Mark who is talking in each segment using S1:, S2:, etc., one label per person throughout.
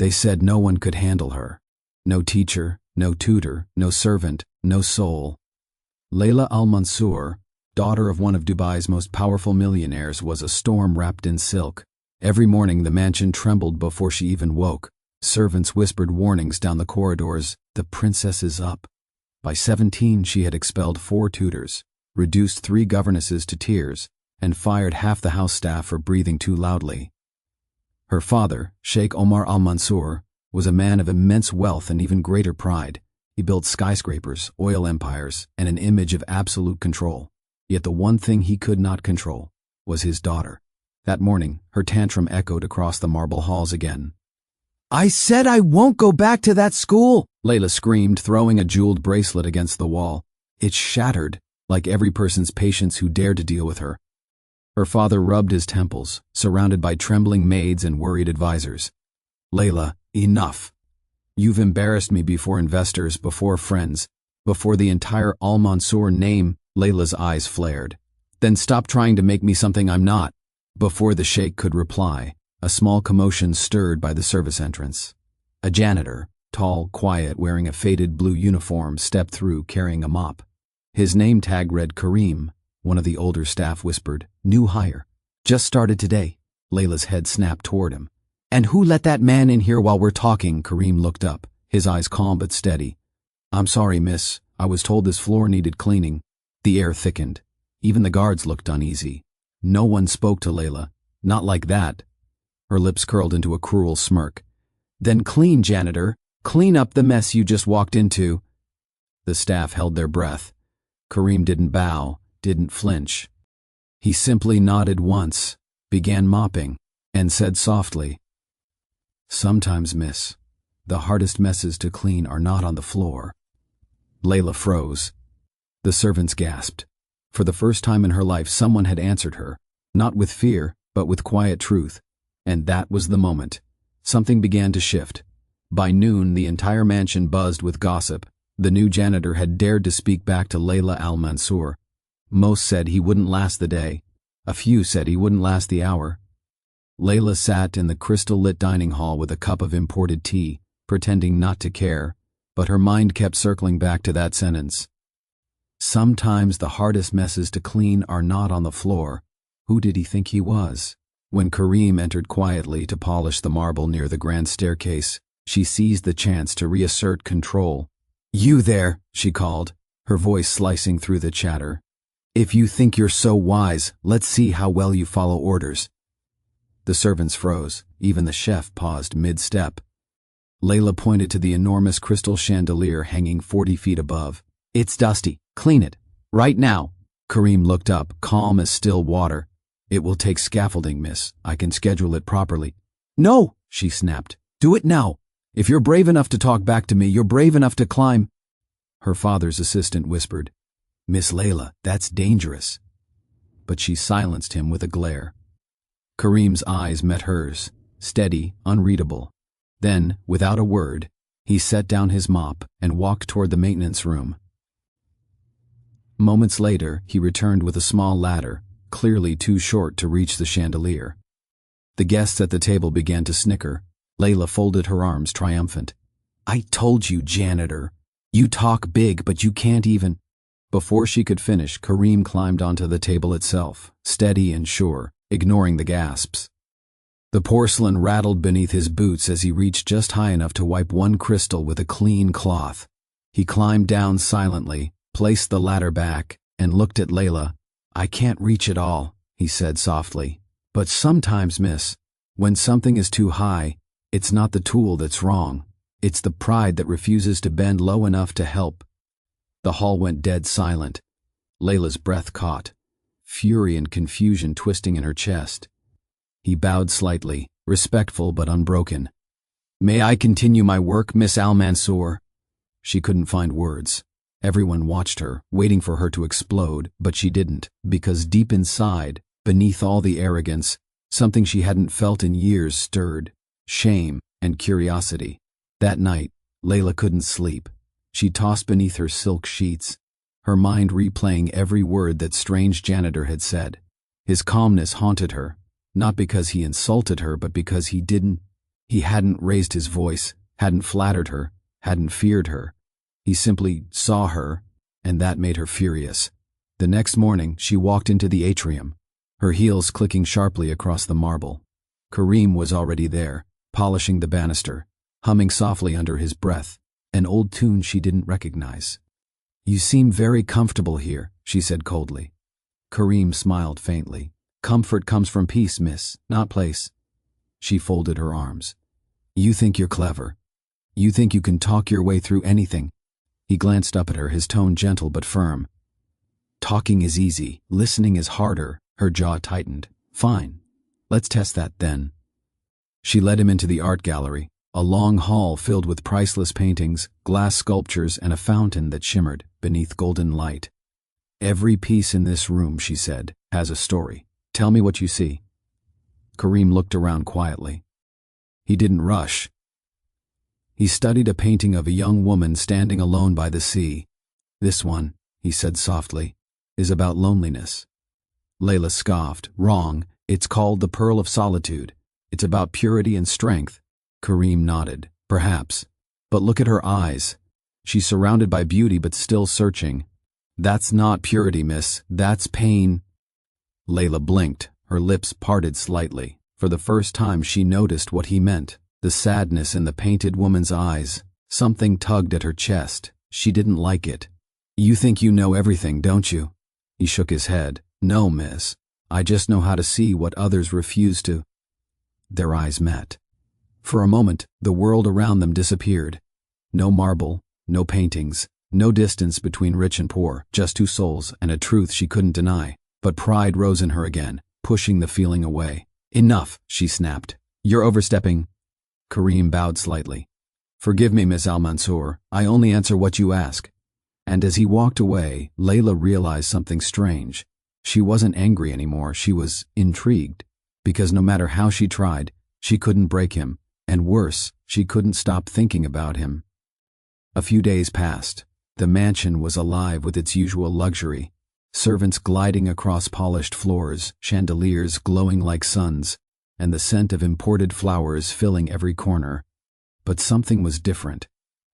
S1: They said no one could handle her. No teacher, no tutor, no servant, no soul. Layla Al-Mansour, daughter of one of Dubai's most powerful millionaires, was a storm wrapped in silk. Every morning the mansion trembled before she even woke. Servants whispered warnings down the corridors, "The princess is up." By 17 she had expelled 4 tutors, reduced 3 governesses to tears, and fired half the house staff for breathing too loudly. Her father, Sheikh Omar Al-Mansour, was a man of immense wealth and even greater pride. He built skyscrapers, oil empires, and an image of absolute control. Yet the one thing he could not control was his daughter. That morning, her tantrum echoed across the marble halls again. "I said I won't go back to that school!" Layla screamed, throwing a jeweled bracelet against the wall. It shattered, like every person's patience who dared to deal with her. Her father rubbed his temples, surrounded by trembling maids and worried advisors. "Layla, enough. You've embarrassed me before investors, before friends, before the entire Al-Mansour name." Layla's eyes flared. "Then stop trying to make me something I'm not." Before the sheikh could reply, a small commotion stirred by the service entrance. A janitor, tall, quiet, wearing a faded blue uniform, stepped through carrying a mop. His name tag read Kareem. One of the older staff whispered, "New hire. Just started today." Layla's head snapped toward him. "And who let that man in here while we're talking?" Kareem looked up, his eyes calm but steady. "I'm sorry, miss. I was told this floor needed cleaning." The air thickened. Even the guards looked uneasy. No one spoke to Layla. Not like that. Her lips curled into a cruel smirk. "Then clean, janitor. Clean up the mess you just walked into." The staff held their breath. Kareem didn't bow, didn't flinch. He simply nodded once, began mopping, and said softly, "Sometimes, miss, the hardest messes to clean are not on the floor." Layla froze. The servants gasped. For the first time in her life, someone had answered her, not with fear, but with quiet truth. And that was the moment. Something began to shift. By noon, the entire mansion buzzed with gossip. The new janitor had dared to speak back to Layla Al-Mansour. Most said he wouldn't last the day. A few said he wouldn't last the hour. Layla sat in the crystal-lit dining hall with a cup of imported tea, pretending not to care, but her mind kept circling back to that sentence. Sometimes the hardest messes to clean are not on the floor. Who did he think he was? When Kareem entered quietly to polish the marble near the grand staircase, she seized the chance to reassert control. "You there," she called, her voice slicing through the chatter. "If you think you're so wise, let's see how well you follow orders." The servants froze. Even the chef paused mid-step. Layla pointed to the enormous crystal chandelier hanging 40 feet above. "It's dusty. Clean it. Right now." Kareem looked up, calm as still water. "It will take scaffolding, miss. I can schedule it properly." "No," she snapped. "Do it now. If you're brave enough to talk back to me, you're brave enough to climb." Her father's assistant whispered, "Miss Layla, that's dangerous." But she silenced him with a glare. Kareem's eyes met hers, steady, unreadable. Then, without a word, he set down his mop and walked toward the maintenance room. Moments later, he returned with a small ladder, clearly too short to reach the chandelier. The guests at the table began to snicker. Layla folded her arms, triumphant. "I told you, janitor. You talk big, but you can't even." Before she could finish, Kareem climbed onto the table itself, steady and sure, ignoring the gasps. The porcelain rattled beneath his boots as he reached just high enough to wipe one crystal with a clean cloth. He climbed down silently, placed the ladder back, and looked at Layla. "I can't reach it all," he said softly. "But sometimes, miss, when something is too high, it's not the tool that's wrong. It's the pride that refuses to bend low enough to help." The hall went dead silent. Layla's breath caught, fury and confusion twisting in her chest. He bowed slightly, respectful but unbroken. "May I continue my work, Miss Al-Mansour?" She couldn't find words. Everyone watched her, waiting for her to explode, but she didn't, because deep inside, beneath all the arrogance, something she hadn't felt in years stirred: shame and curiosity. That night, Layla couldn't sleep. She tossed beneath her silk sheets, her mind replaying every word that strange janitor had said. His calmness haunted her, not because he insulted her, but because he didn't He hadn't raised his voice, hadn't flattered her, hadn't feared her. He simply saw her, and that made her furious. The next morning, she walked into the atrium, her heels clicking sharply across the marble. Kareem was already there, polishing the banister, humming softly under his breath, an old tune she didn't recognize. "You seem very comfortable here," she said coldly. Kareem smiled faintly. "Comfort comes from peace, miss, not place." She folded her arms. "You think you're clever. You think you can talk your way through anything." He glanced up at her, his tone gentle but firm. "Talking is easy, listening is harder." Her jaw tightened. "Fine. Let's test that then." She led him into the art gallery, a long hall filled with priceless paintings, glass sculptures, and a fountain that shimmered beneath golden light. "Every piece in this room," she said, "has a story. Tell me what you see." Kareem looked around quietly. He didn't rush. He studied a painting of a young woman standing alone by the sea. "This one," he said softly, "is about loneliness." Layla scoffed. "Wrong. It's called The Pearl of Solitude. It's about purity and strength." Kareem nodded. "Perhaps. But look at her eyes. She's surrounded by beauty but still searching." "That's not purity, miss. That's pain." Layla blinked, her lips parted slightly. For the first time she noticed what he meant, the sadness in the painted woman's eyes. Something tugged at her chest. She didn't like it. "You think you know everything, don't you?" He shook his head. "No, miss. I just know how to see what others refuse to." Their eyes met. For a moment, the world around them disappeared. No marble, no paintings, no distance between rich and poor, just two souls and a truth she couldn't deny. But pride rose in her again, pushing the feeling away. "Enough," she snapped. "You're overstepping." Kareem bowed slightly. "Forgive me, Miss Al-Mansour. I only answer what you ask." And as he walked away, Layla realized something strange. She wasn't angry anymore, she was intrigued. Because no matter how she tried, she couldn't break him. And worse, she couldn't stop thinking about him. A few days passed. The mansion was alive with its usual luxury. Servants gliding across polished floors, chandeliers glowing like suns, and the scent of imported flowers filling every corner. But something was different.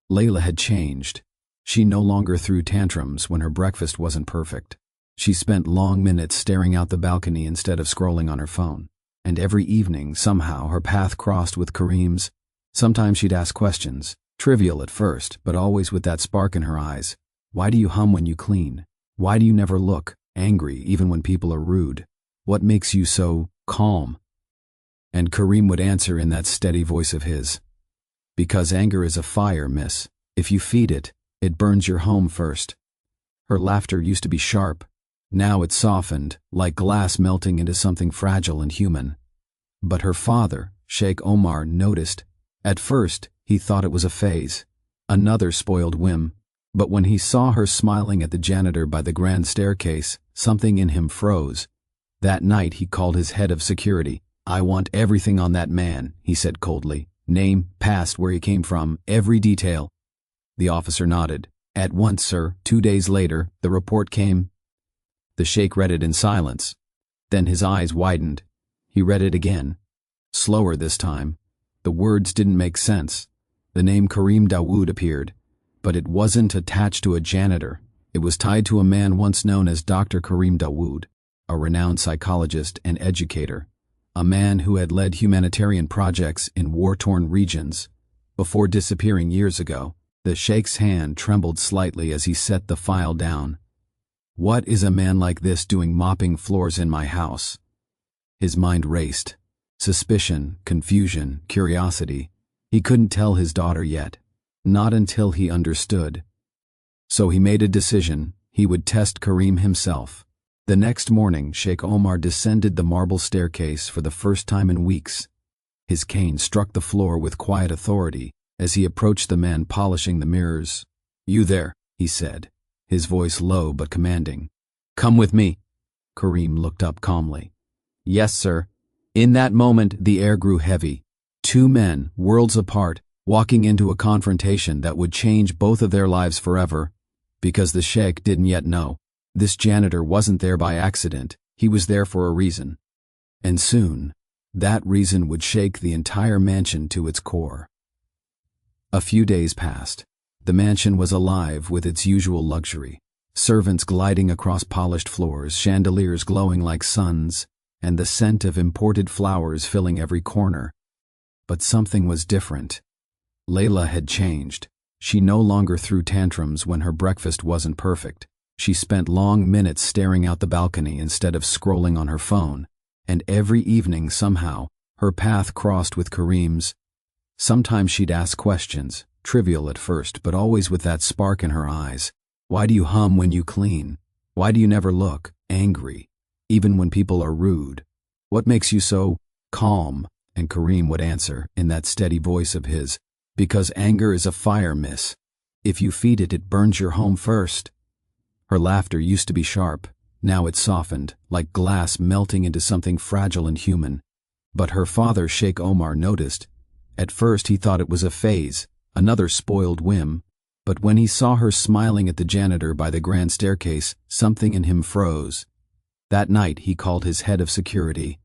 S1: Layla had changed. She no longer threw tantrums when her breakfast wasn't perfect. She spent long minutes staring out the balcony instead of scrolling on her phone. And every evening, somehow, her path crossed with Kareem's. Sometimes she'd ask questions, trivial at first, but always with that spark in her eyes. "Why do you hum when you clean? Why do you never look angry even when people are rude? What makes you so calm?" And Kareem would answer in that steady voice of his. "Because anger is a fire, miss. If you feed it, it burns your home first." Her laughter used to be sharp. Now it softened, like glass melting into something fragile and human. But her father, Sheikh Omar, noticed. At first, he thought it was a phase, another spoiled whim. But when he saw her smiling at the janitor by the grand staircase, something in him froze. That night he called his head of security. "I want everything on that man," he said coldly. "Name, past, where he came from, every detail." The officer nodded. "At once, sir." 2 days later, the report came. The sheikh read it in silence. Then his eyes widened. He read it again. Slower this time. The words didn't make sense. The name Kareem Dawoud appeared. But it wasn't attached to a janitor. It was tied to a man once known as Dr. Kareem Dawoud, a renowned psychologist and educator, a man who had led humanitarian projects in war-torn regions. Before disappearing years ago, the sheikh's hand trembled slightly as he set the file down. "What is a man like this doing mopping floors in my house?" His mind raced. Suspicion, confusion, curiosity. He couldn't tell his daughter yet. Not until he understood. So he made a decision. He would test Kareem himself. The next morning, Sheikh Omar descended the marble staircase for the first time in weeks. His cane struck the floor with quiet authority as he approached the man polishing the mirrors. "You there," he said, his voice low but commanding. "Come with me." Kareem looked up calmly. "Yes, sir." In that moment, the air grew heavy. Two men, worlds apart, walking into a confrontation that would change both of their lives forever. Because the sheikh didn't yet know. This janitor wasn't there by accident. He was there for a reason. And soon, That reason would shake the entire mansion to its core. A few days passed. The mansion was alive with its usual luxury. Servants gliding across polished floors, chandeliers glowing like suns, and the scent of imported flowers filling every corner. But something was different. Layla had changed. She no longer threw tantrums when her breakfast wasn't perfect. She spent long minutes staring out the balcony instead of scrolling on her phone, and every evening somehow, her path crossed with Kareem's. Sometimes she'd ask questions, trivial at first, but always with that spark in her eyes. Why do you hum when you clean? Why do you never look angry, even when people are rude? What makes you so calm? And Kareem would answer, in that steady voice of his, because anger is a fire, miss. If you feed it, it burns your home first. Her laughter used to be sharp. Now it softened, like glass melting into something fragile and human. But her father, Sheikh Omar, noticed. At first he thought it was a phase, another spoiled whim. But when he saw her smiling at the janitor by the grand staircase, something in him froze. That night he called his head of security.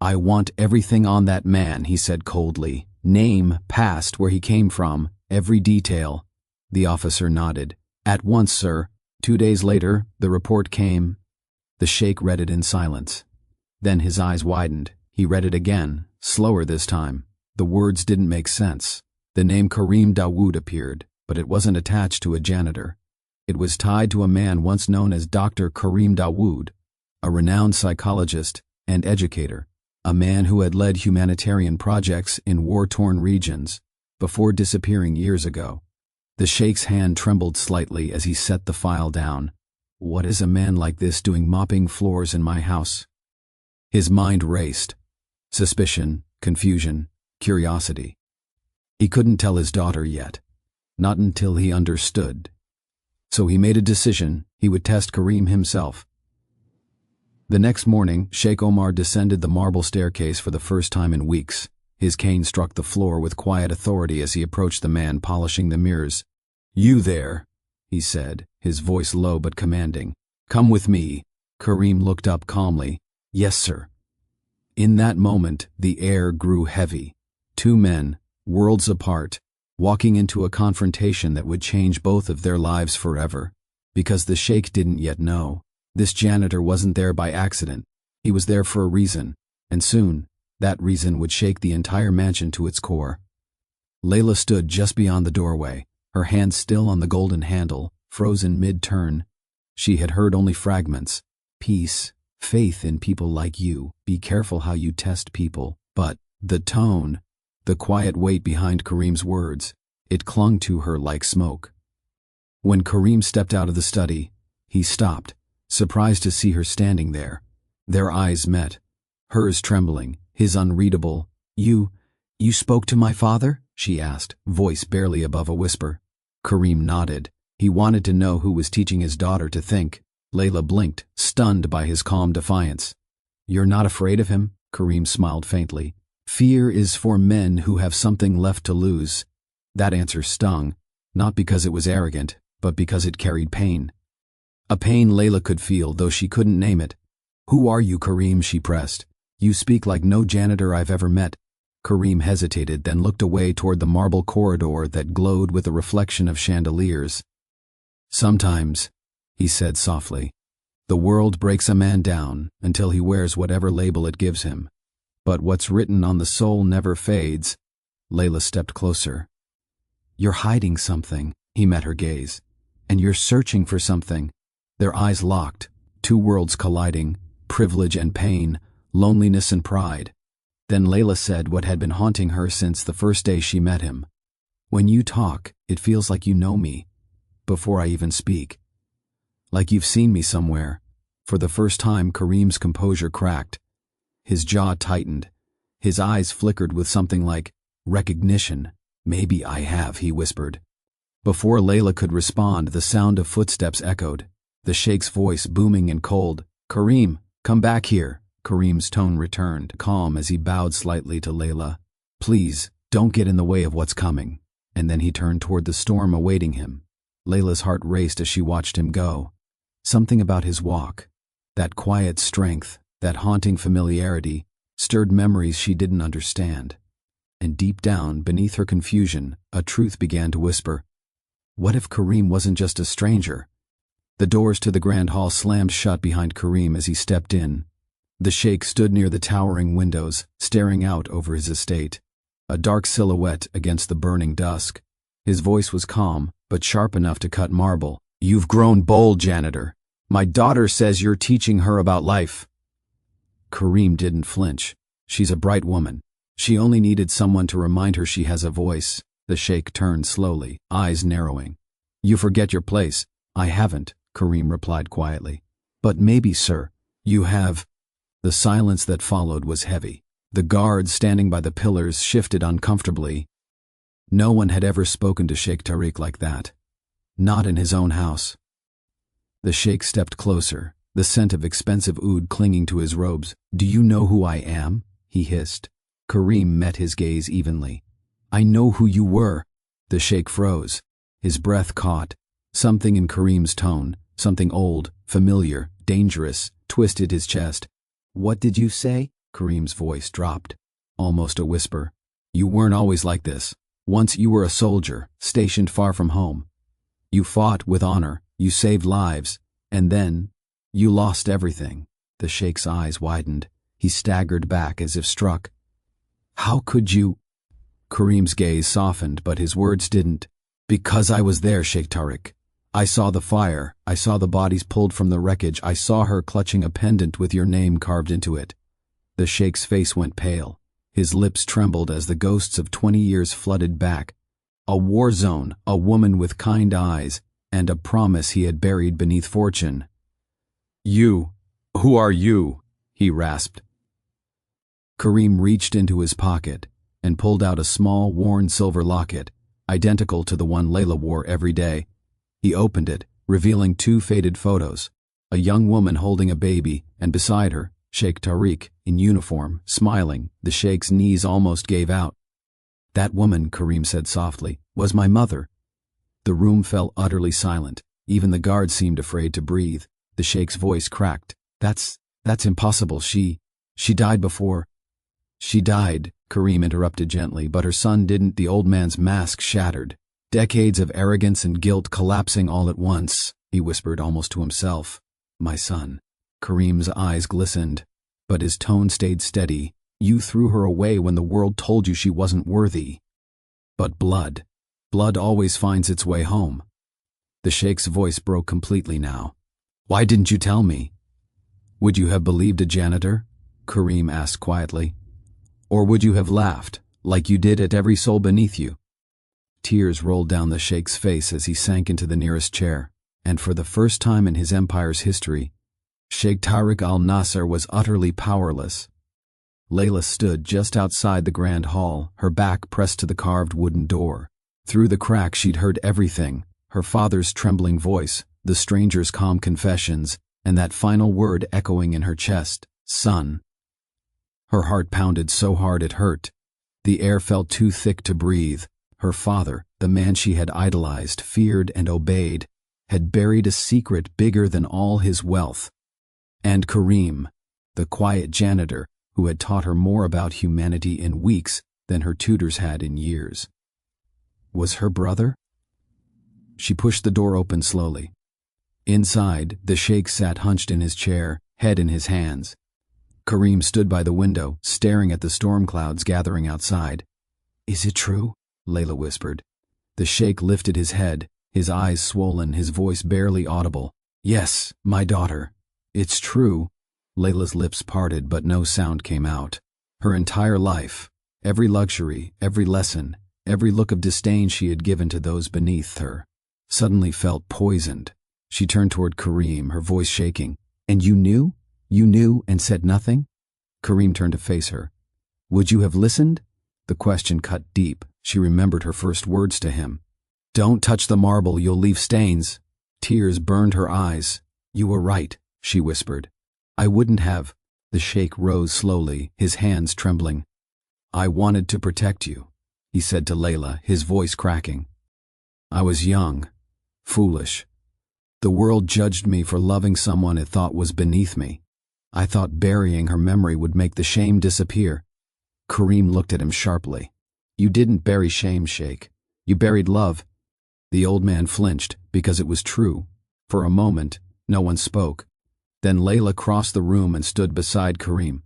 S1: I want everything on that man, he said coldly. Name, past, where he came from, every detail. The officer nodded. At once, sir. 2 days later, the report came. The sheikh read it in silence. Then his eyes widened. He read it again, slower this time. The words didn't make sense. The name Kareem Dawoud appeared, but it wasn't attached to a janitor. It was tied to a man once known as Dr. Kareem Dawoud, a renowned psychologist and educator, a man who had led humanitarian projects in war-torn regions before disappearing years ago. The sheikh's hand trembled slightly as he set the file down. What is a man like this doing mopping floors in my house? His mind raced. Suspicion, confusion, curiosity. He couldn't tell his daughter yet. Not until he understood. So he made a decision. He would test Kareem himself. The next morning, Sheikh Omar descended the marble staircase for the first time in weeks. His cane struck the floor with quiet authority as he approached the man polishing the mirrors. You there, he said, his voice low but commanding. Come with me. Kareem looked up calmly. Yes, sir. In that moment, the air grew heavy. Two men, worlds apart, walking into a confrontation that would change both of their lives forever. Because the sheikh didn't yet know. This janitor wasn't there by accident. He was there for a reason, and soon, that reason would shake the entire mansion to its core. Layla stood just beyond the doorway, her hand still on the golden handle, frozen mid-turn. She had heard only fragments. Peace, faith in people like you, be careful how you test people. But the tone, the quiet weight behind Kareem's words, it clung to her like smoke. When Kareem stepped out of the study, he stopped, surprised to see her standing there. Their eyes met, hers trembling, his unreadable. You spoke to my father? She asked, voice barely above a whisper. Kareem nodded. He wanted to know who was teaching his daughter to think. Layla blinked, stunned by his calm defiance. You're not afraid of him? Kareem smiled faintly. Fear is for men who have something left to lose. That answer stung, not because it was arrogant, but because it carried pain. A pain Layla could feel, though she couldn't name it. Who are you, Kareem? She pressed. You speak like no janitor I've ever met. Kareem hesitated, then looked away toward the marble corridor that glowed with a reflection of chandeliers. Sometimes, he said softly, the world breaks a man down until he wears whatever label it gives him. But what's written on the soul never fades. Layla stepped closer. You're hiding something, he met her gaze. And you're searching for something. Their eyes locked, two worlds colliding, privilege and pain, loneliness and pride. Then Layla said what had been haunting her since the first day she met him. When you talk, it feels like you know me, before I even speak. Like you've seen me somewhere. For the first time, Kareem's composure cracked. His jaw tightened. His eyes flickered with something like recognition. Maybe I have, he whispered. Before Layla could respond, the sound of footsteps echoed, the sheikh's voice booming and cold. Kareem, come back here. Kareem's tone returned, calm as he bowed slightly to Layla. Please, don't get in the way of what's coming. And then he turned toward the storm awaiting him. Layla's heart raced as she watched him go. Something about his walk, that quiet strength, that haunting familiarity, stirred memories she didn't understand. And deep down, beneath her confusion, a truth began to whisper. What if Kareem wasn't just a stranger? The doors to the grand hall slammed shut behind Kareem as he stepped in. The sheikh stood near the towering windows, staring out over his estate, a dark silhouette against the burning dusk. His voice was calm, but sharp enough to cut marble. You've grown bold, Janitor. My daughter says you're teaching her about life. Kareem didn't flinch. She's a bright woman. She only needed someone to remind her she has a voice. The sheikh turned slowly, eyes narrowing. You forget your place. I haven't, Kareem replied quietly. But maybe, sir, you have. The silence that followed was heavy. The guards standing by the pillars shifted uncomfortably. No one had ever spoken to Sheikh Tariq like that. Not in his own house. The sheikh stepped closer, the scent of expensive oud clinging to his robes. Do you know who I am? He hissed. Kareem met his gaze evenly. I know who you were. The sheikh froze. His breath caught. Something in Kareem's tone, something old, familiar, dangerous, twisted his chest. What did you say? Kareem's voice dropped. Almost a whisper. You weren't always like this. Once you were a soldier, stationed far from home. You fought with honor, you saved lives, and then you lost everything. The sheikh's eyes widened. He staggered back as if struck. How could you? Kareem's gaze softened, but his words didn't. Because I was there, Sheikh Tariq. I saw the fire, I saw the bodies pulled from the wreckage, I saw her clutching a pendant with your name carved into it. The sheikh's face went pale. His lips trembled as the ghosts of 20 years flooded back. A war zone, a woman with kind eyes, and a promise he had buried beneath fortune. You, who are you? He rasped. Kareem reached into his pocket and pulled out a small, worn silver locket, identical to the one Layla wore every day. He opened it, revealing 2 faded photos, a young woman holding a baby, and beside her, Sheikh Tariq, in uniform, smiling. The sheikh's knees almost gave out. That woman, Kareem said softly, was my mother. The room fell utterly silent. Even the guards seemed afraid to breathe. The sheikh's voice cracked. That's impossible. She died before. She died, Kareem interrupted gently, but her son didn't. The old man's mask shattered. Decades of arrogance and guilt collapsing all at once, he whispered almost to himself. My son. Kareem's eyes glistened, but his tone stayed steady. You threw her away when the world told you she wasn't worthy. But blood always finds its way home. The sheikh's voice broke completely now. Why didn't you tell me? Would you have believed a janitor? Kareem asked quietly. Or would you have laughed, like you did at every soul beneath you? Tears rolled down the sheikh's face as he sank into the nearest chair, and for the first time in his empire's history, Sheikh Tariq Al-Nasser was utterly powerless. Layla stood just outside the grand hall, her back pressed to the carved wooden door. Through the crack she'd heard everything, her father's trembling voice, the stranger's calm confessions, and that final word echoing in her chest, son. Her heart pounded so hard it hurt. The air felt too thick to breathe. Her father, the man she had idolized, feared, and obeyed, had buried a secret bigger than all his wealth. And Kareem, the quiet janitor who had taught her more about humanity in weeks than her tutors had in years. Was her brother? She pushed the door open slowly. Inside, the sheikh sat hunched in his chair, head in his hands. Kareem stood by the window, staring at the storm clouds gathering outside. Is it true? Layla whispered. The sheikh lifted his head, his eyes swollen, his voice barely audible. Yes, my daughter. It's true. Layla's lips parted, but no sound came out. Her entire life, every luxury, every lesson, every look of disdain she had given to those beneath her, suddenly felt poisoned. She turned toward Kareem, her voice shaking. And you knew? You knew and said nothing? Kareem turned to face her. Would you have listened? The question cut deep. She remembered her first words to him. Don't touch the marble, you'll leave stains. Tears burned her eyes. You were right, she whispered. I wouldn't have. The sheikh rose slowly, his hands trembling. I wanted to protect you, he said to Layla, his voice cracking. I was young, foolish. The world judged me for loving someone it thought was beneath me. I thought burying her memory would make the shame disappear. Kareem looked at him sharply. You didn't bury shame, Sheikh. You buried love. The old man flinched because it was true. For a moment, no one spoke. Then Layla crossed the room and stood beside Kareem.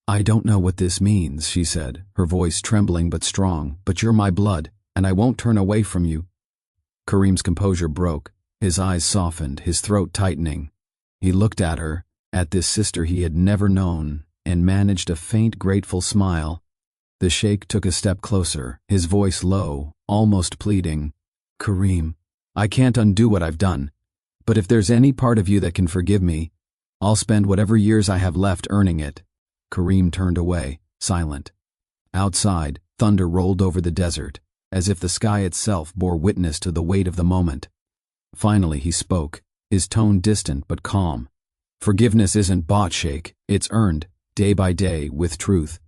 S1: I don't know what this means, she said, her voice trembling but strong, but you're my blood, and I won't turn away from you. Kareem's composure broke. His eyes softened, his throat tightening. He looked at her, at this sister he had never known, and managed a faint, grateful smile. The sheikh took a step closer, his voice low, almost pleading. Kareem, I can't undo what I've done, but if there's any part of you that can forgive me, I'll spend whatever years I have left earning it. Kareem turned away, silent. Outside, thunder rolled over the desert, as if the sky itself bore witness to the weight of the moment. Finally he spoke, his tone distant but calm. Forgiveness isn't bought, Sheikh, it's earned, day by day, with truth.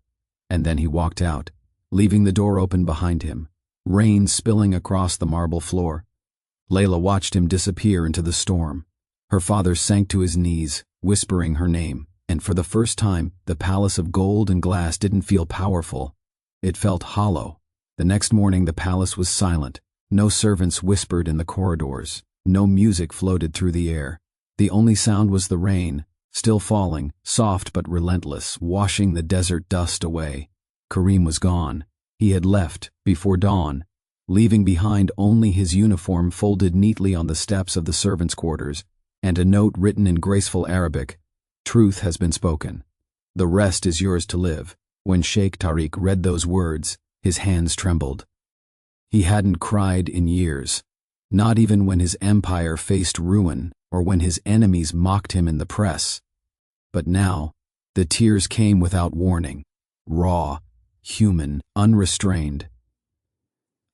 S1: And then he walked out, leaving the door open behind him, rain spilling across the marble floor. Layla watched him disappear into the storm. Her father sank to his knees, whispering her name, and for the first time, the palace of gold and glass didn't feel powerful. It felt hollow. The next morning the palace was silent. No servants whispered in the corridors. No music floated through the air. The only sound was the rain, still falling, soft but relentless, washing the desert dust away. Kareem was gone. He had left before dawn, leaving behind only his uniform folded neatly on the steps of the servants' quarters, and a note written in graceful Arabic. Truth has been spoken. The rest is yours to live. When Sheikh Tariq read those words, his hands trembled. He hadn't cried in years, not even when his empire faced ruin or when his enemies mocked him in the press. But now, the tears came without warning, raw, human, unrestrained.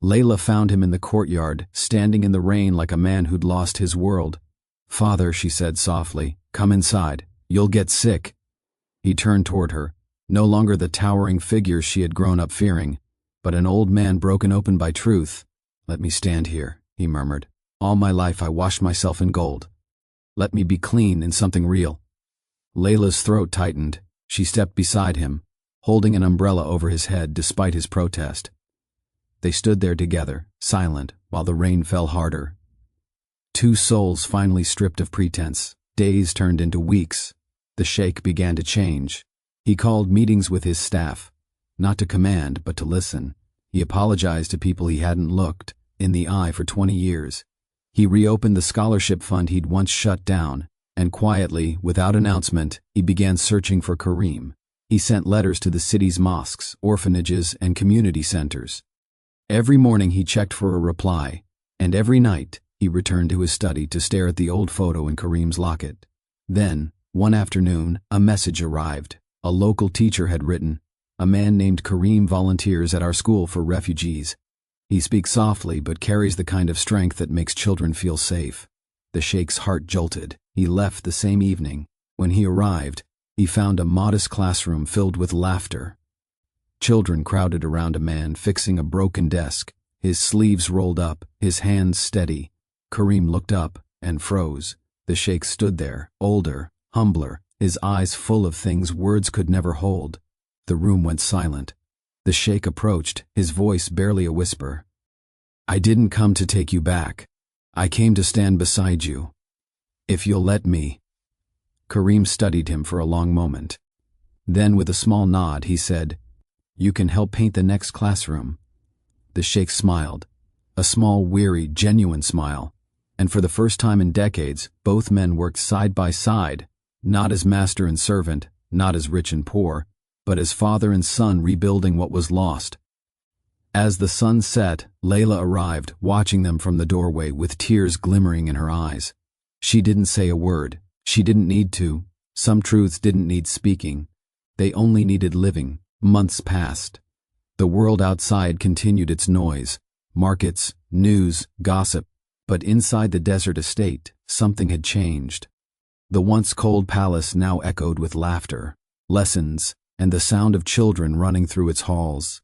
S1: Layla found him in the courtyard, standing in the rain like a man who'd lost his world. Father, she said softly, come inside. You'll get sick. He turned toward her, no longer the towering figure she had grown up fearing, but an old man broken open by truth. Let me stand here, he murmured. All my life I washed myself in gold. Let me be clean in something real. Layla's throat tightened. She stepped beside him, holding an umbrella over his head despite his protest. They stood there together, silent, while the rain fell harder. Two souls finally stripped of pretense. Days turned into weeks. The sheikh began to change. He called meetings with his staff, not to command, but to listen. He apologized to people he hadn't looked in the eye for 20 years. He reopened the scholarship fund he'd once shut down, and quietly, without announcement, he began searching for Kareem. He sent letters to the city's mosques, orphanages, and community centers. Every morning he checked for a reply, and every night he returned to his study to stare at the old photo in Kareem's locket. Then, one afternoon, a message arrived. A local teacher had written, "A man named Kareem volunteers at our school for refugees. He speaks softly but carries the kind of strength that makes children feel safe." The sheikh's heart jolted. He left the same evening. When he arrived, he found a modest classroom filled with laughter. Children crowded around a man fixing a broken desk, his sleeves rolled up, his hands steady. Kareem looked up and froze. The sheikh stood there, older, humbler, his eyes full of things words could never hold. The room went silent. The sheikh approached, his voice barely a whisper. "I didn't come to take you back. I came to stand beside you. If you'll let me." Kareem studied him for a long moment. Then with a small nod he said, "You can help paint the next classroom." The sheikh smiled, a small, weary, genuine smile. And for the first time in decades, both men worked side by side, not as master and servant, not as rich and poor, but as father and son rebuilding what was lost. As the sun set, Layla arrived, watching them from the doorway with tears glimmering in her eyes. She didn't say a word. She didn't need to. Some truths didn't need speaking. They only needed living. Months passed. The world outside continued its noise. Markets, news, gossip. But inside the desert estate, something had changed. The once cold palace now echoed with laughter, lessons, and the sound of children running through its halls.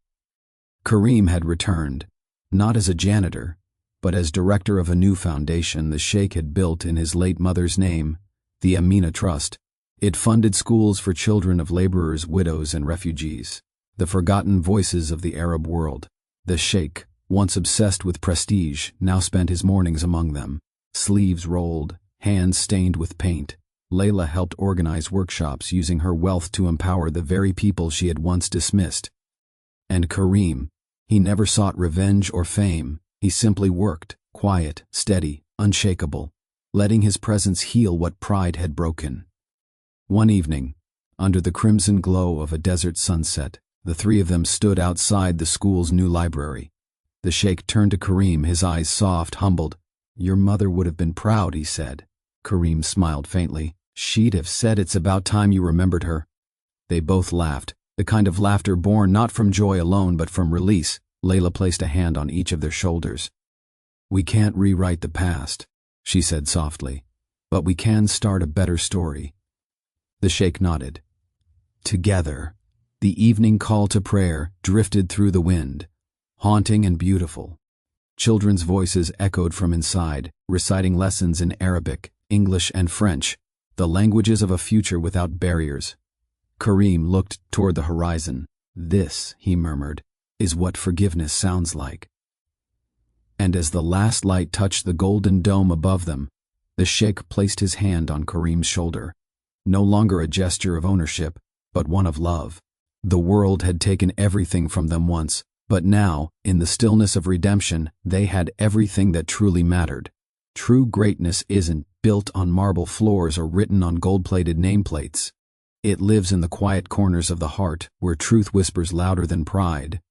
S1: Kareem had returned, not as a janitor, but as director of a new foundation the sheikh had built in his late mother's name, the Amina Trust. It funded schools for children of laborers, widows, and refugees, the forgotten voices of the Arab world. The sheikh, once obsessed with prestige, now spent his mornings among them, sleeves rolled, hands stained with paint. Layla helped organize workshops, using her wealth to empower the very people she had once dismissed. And Kareem, he never sought revenge or fame. He simply worked, quiet, steady, unshakable, letting his presence heal what pride had broken. One evening, under the crimson glow of a desert sunset, the three of them stood outside the school's new library. The sheikh turned to Kareem, his eyes soft, humbled. "Your mother would have been proud," he said. Kareem smiled faintly. "She'd have said it's about time you remembered her." They both laughed, the kind of laughter born not from joy alone but from release. Layla placed a hand on each of their shoulders. "We can't rewrite the past," she said softly, "but we can start a better story." The sheikh nodded. Together, the evening call to prayer drifted through the wind, haunting and beautiful. Children's voices echoed from inside, reciting lessons in Arabic, English, and French, the languages of a future without barriers. Kareem looked toward the horizon. "This," he murmured, "is what forgiveness sounds like." And as the last light touched the golden dome above them, the sheikh placed his hand on Kareem's shoulder. No longer a gesture of ownership, but one of love. The world had taken everything from them once, but now, in the stillness of redemption, they had everything that truly mattered. True greatness isn't built on marble floors or written on gold-plated nameplates. It lives in the quiet corners of the heart, where truth whispers louder than pride.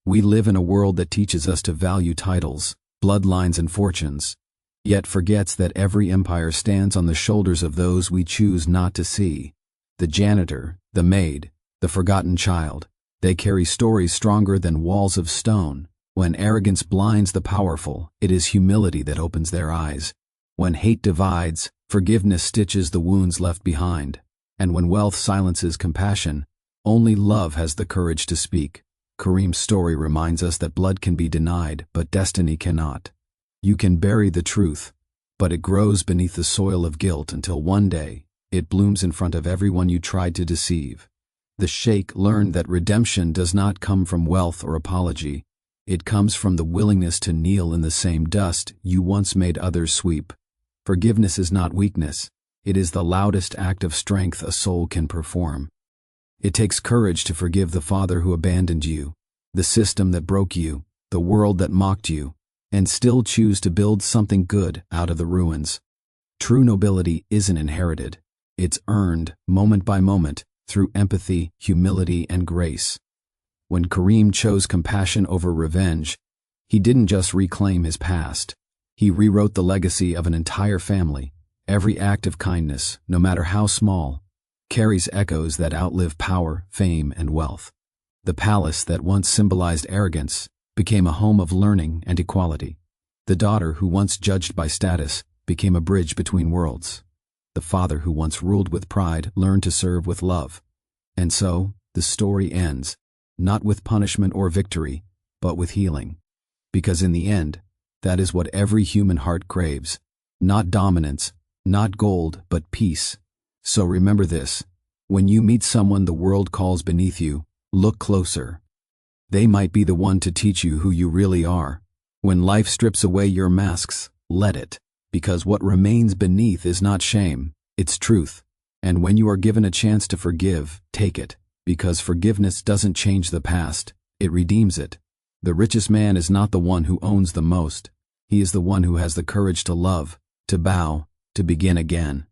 S1: We live in a world that teaches us to value titles, bloodlines, and fortunes, yet forgets that every empire stands on the shoulders of those we choose not to see. The janitor, the maid, the forgotten child, they carry stories stronger than walls of stone. When arrogance blinds the powerful, it is humility that opens their eyes. When hate divides, forgiveness stitches the wounds left behind. And when wealth silences compassion, only love has the courage to speak. Kareem's story reminds us that blood can be denied, but destiny cannot. You can bury the truth, but it grows beneath the soil of guilt until one day, it blooms in front of everyone you tried to deceive. The sheikh learned that redemption does not come from wealth or apology. It comes from the willingness to kneel in the same dust you once made others sweep. Forgiveness is not weakness. It is the loudest act of strength a soul can perform. It takes courage to forgive the father who abandoned you, the system that broke you, the world that mocked you, and still choose to build something good out of the ruins. True nobility isn't inherited. It's earned, moment by moment, through empathy, humility, and grace. When Kareem chose compassion over revenge, he didn't just reclaim his past. He rewrote the legacy of an entire family. Every act of kindness, no matter how small, carries echoes that outlive power, fame, and wealth. The palace that once symbolized arrogance became a home of learning and equality. The daughter who once judged by status became a bridge between worlds. The father who once ruled with pride learned to serve with love. And so, the story ends, not with punishment or victory, but with healing. Because in the end, that is what every human heart craves. Not dominance, not gold, but peace. So remember this: when you meet someone the world calls beneath you, look closer. They might be the one to teach you who you really are. When life strips away your masks, let it. Because what remains beneath is not shame, it's truth. And when you are given a chance to forgive, take it. Because forgiveness doesn't change the past, it redeems it. The richest man is not the one who owns the most. He is the one who has the courage to love, to bow, to begin again.